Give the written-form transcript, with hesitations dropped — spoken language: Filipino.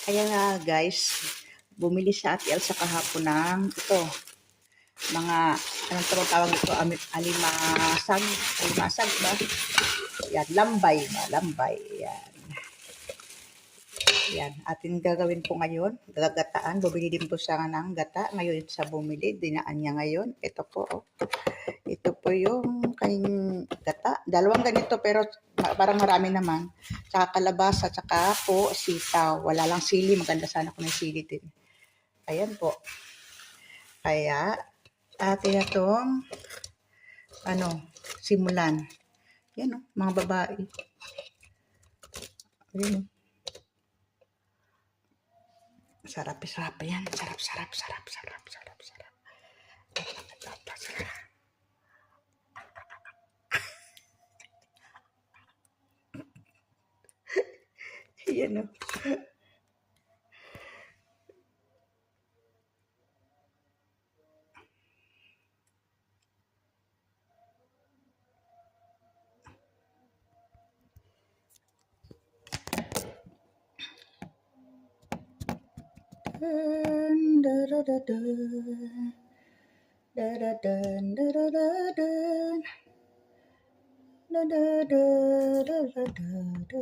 Kaya nga guys, bumili si Ate Elsa kahapon ng ito, mga, anong tawag ito, alimasag, alimasag ba? Yan, lambay ba? Lambay, yan. Yan, ating gagawin po ngayon, gagataan. Bumili din po siya ng gata. Ngayon sa bumili, dinaan niya ngayon. Ito po, oh. Ito po yung kanyang gata. Dalawang ganito pero parang marami naman. Tsaka kalabasa, tsaka po sitaw. Wala lang sili. Maganda sana kung may sili din. Ayan po. Kaya, atin na itong, simulan. Yan o, mga babae. Ayan o. Sarap, sarap yan. Sarap, sarap, sarap, sarap, sarap, sarap. Yan o. Dun, da, da, da, dun. Da, da, dun, da, da, da, dun. Da, da, da, da, da, da, da.